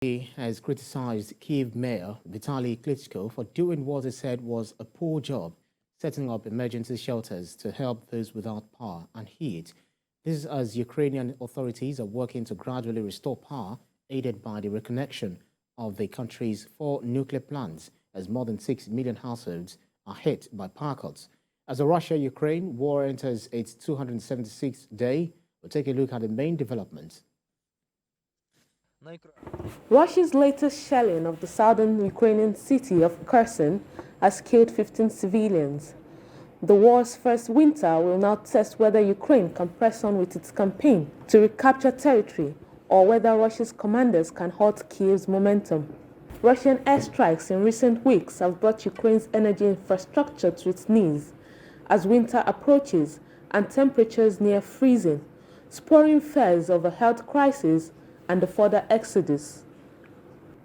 He has criticized Kyiv Mayor Vitaly Klitschko for doing what he said was a poor job, setting up emergency shelters to help those without power and heat. This is as Ukrainian authorities are working to gradually restore power, aided by the reconnection of the country's 4 nuclear plants, as more than 6 million households are hit by power cuts. As the Russia-Ukraine war enters its 276th day, we'll take a look at the main developments. Russia's latest shelling of the southern Ukrainian city of Kherson has killed 15 civilians. The war's first winter will now test whether Ukraine can press on with its campaign to recapture territory or whether Russia's commanders can halt Kyiv's momentum. Russian airstrikes in recent weeks have brought Ukraine's energy infrastructure to its knees as winter approaches and temperatures near freezing, spurring fears of a health crisis and a further exodus.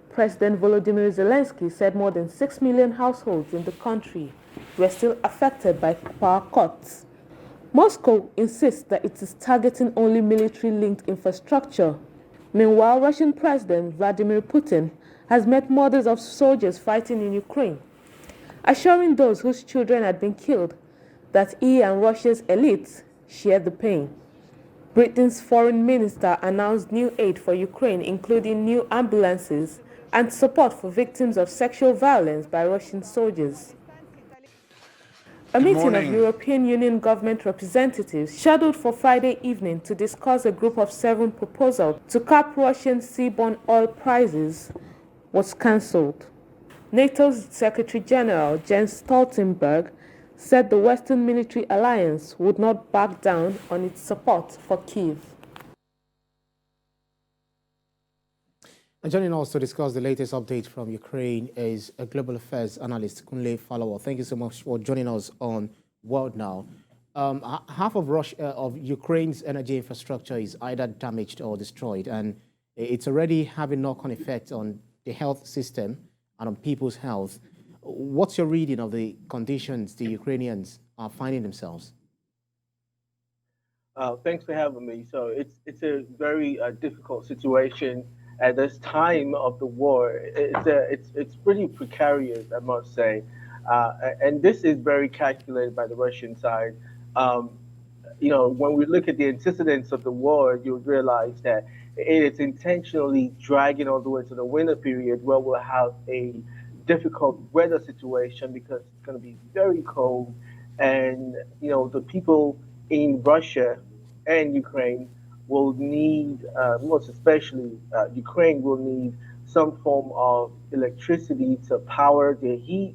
President Volodymyr Zelenskyy said more than 6 million households in the country were still affected by power cuts. Moscow insists that it is targeting only military-linked infrastructure. Meanwhile, Russian President Vladimir Putin has met mothers of soldiers fighting in Ukraine, assuring those whose children had been killed that he and Russia's elites share the pain. Britain's foreign minister announced new aid for Ukraine, including new ambulances and support for victims of sexual violence by Russian soldiers. A meeting of European Union government representatives scheduled for Friday evening to discuss a group of 7 proposals to cap Russian seaborne oil prices was cancelled. NATO's Secretary General Jens Stoltenberg said the Western military alliance would not back down on its support for Kyiv. And joining us to discuss the latest update from Ukraine is a global affairs analyst, Kunle Falowo. Thank you so much for joining us on World Now. Half of Ukraine's energy infrastructure is either damaged or destroyed, and it's already having knock-on effects on the health system and on people's health. What's your reading of the conditions the Ukrainians are finding themselves? Thanks for having me. So it's a very difficult situation at this time of the war. It's pretty precarious, I must say, and this is very calculated by the Russian side. When we look at the antecedents of the war, you realize that it is intentionally dragging all the way to the winter period, where we'll have a difficult weather situation because it's going to be very cold, and the people in Russia and Ukraine will need, most especially Ukraine will need some form of electricity to power their heat,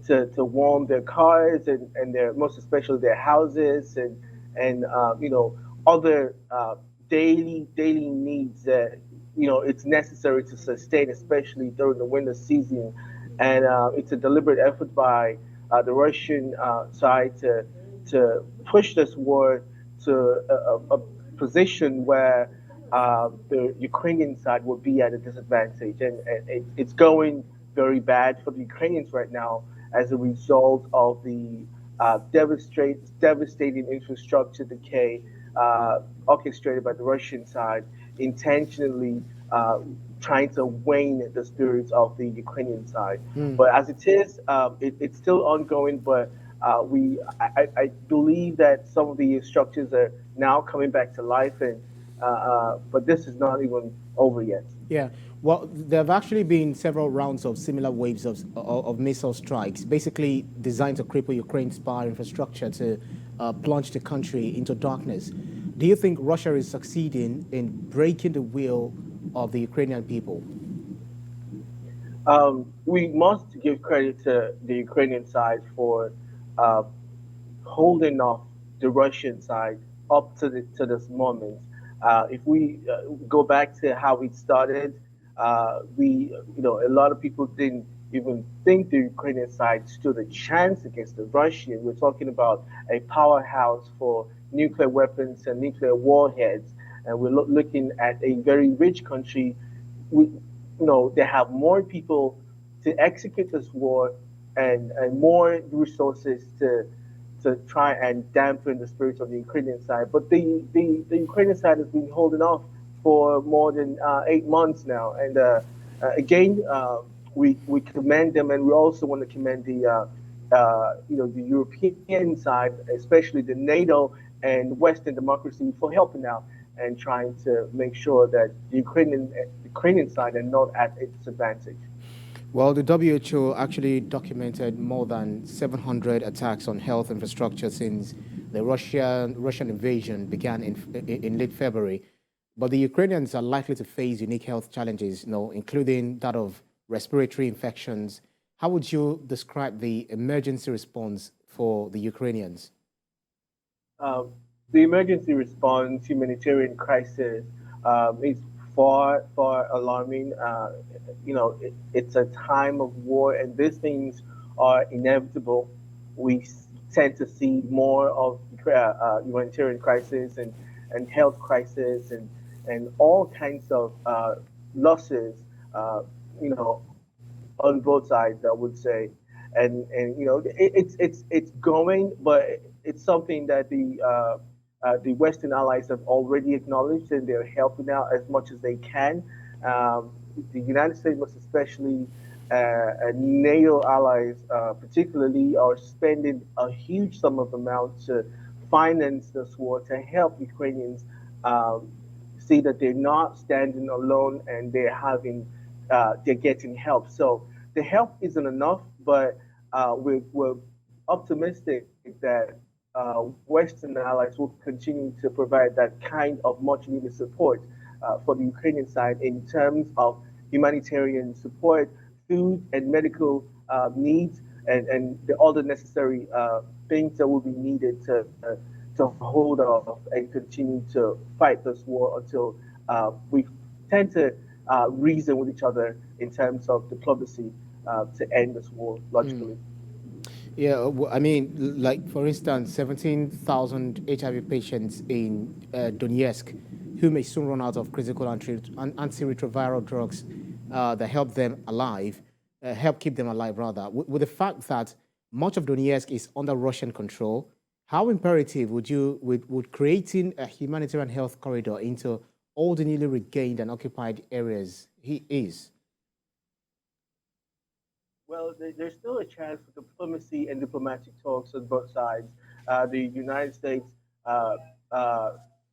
to warm their cars and their, most especially their houses and other daily needs that it's necessary to sustain, especially during the winter season. And it's a deliberate effort by the Russian side to push this war to a position where the Ukrainian side will be at a disadvantage. And it's going very bad for the Ukrainians right now as a result of the devastating infrastructure decay orchestrated by the Russian side, intentionally trying to wane the spirits of the Ukrainian side. But as it is, it's still ongoing, but I believe that some of the structures are now coming back to life, and but this is not even over yet. Yeah, well, there have actually been several rounds of similar waves of missile strikes, basically designed to cripple Ukraine's power infrastructure to plunge the country into darkness. Do you think Russia is succeeding in breaking the will of the Ukrainian people? We must give credit to the Ukrainian side for holding off the Russian side up to this moment. If we go back to how it started, a lot of people didn't even think the Ukrainian side stood a chance against the Russian. We're talking about a powerhouse for nuclear weapons and nuclear warheads, and we're looking at a very rich country. They have more people to execute this war and more resources to try and dampen the spirits of the Ukrainian side. But the Ukrainian side has been holding off for more than 8 months now, and again, we commend them, and we also want to commend the European side, especially the NATO and Western democracy, for helping out and trying to make sure that the Ukrainian side are not at its advantage. Well, the WHO actually documented more than 700 attacks on health infrastructure since the Russian invasion began in late February. But the Ukrainians are likely to face unique health challenges, including that of respiratory infections. How would you describe the emergency response for the Ukrainians? The emergency response humanitarian crisis is far, far alarming. It's a time of war, and these things are inevitable. We tend to see more of humanitarian crisis and health crisis and all kinds of losses, you know, on both sides, I would say. And it's going, but it's something that the Western allies have already acknowledged, and they're helping out as much as they can. The United States, most especially, and NATO allies, particularly, are spending a huge sum of amount to finance this war to help Ukrainians see that they're not standing alone and they're getting help. So the help isn't enough, but we're optimistic that Western allies will continue to provide that kind of much needed support for the Ukrainian side in terms of humanitarian support, food and medical needs, and the other necessary things that will be needed to hold off and continue to fight this war until we tend to reason with each other in terms of diplomacy to end this war logically. Yeah, I mean, like, for instance, 17,000 HIV patients in Donetsk who may soon run out of critical antiretroviral drugs that help them alive, help keep them alive, rather. With the fact that much of Donetsk is under Russian control, how imperative would creating a humanitarian health corridor into all the newly regained and occupied areas is? Well, there's still a chance for diplomacy and diplomatic talks on both sides. The United States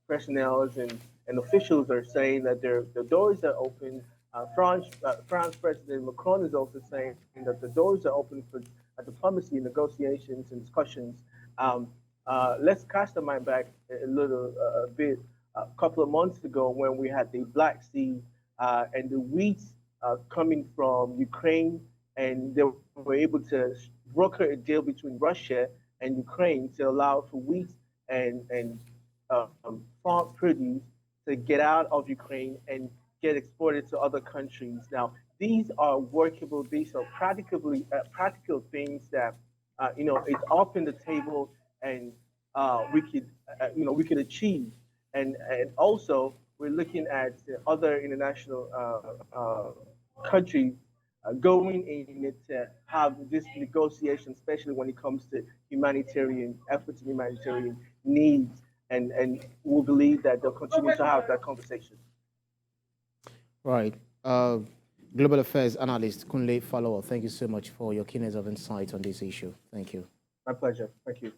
personnel and officials are saying that the doors are open. France President Macron is also saying that the doors are open for diplomacy, negotiations, and discussions. Let's cast our mind back a bit. A couple of months ago, when we had the Black Sea and the wheat coming from Ukraine, and they were able to broker a deal between Russia and Ukraine to allow for wheat and farm produce to get out of Ukraine and get exported to other countries. Now, these are workable, these are practical things that it's up in the table, and we could achieve. And also, we're looking at other international countries going in it to have this negotiation, especially when it comes to humanitarian efforts and humanitarian needs. And we believe that they'll continue to have that conversation. Right. Global Affairs Analyst Kunle Falowo, thank you so much for your keenness of insight on this issue. Thank you. My pleasure. Thank you.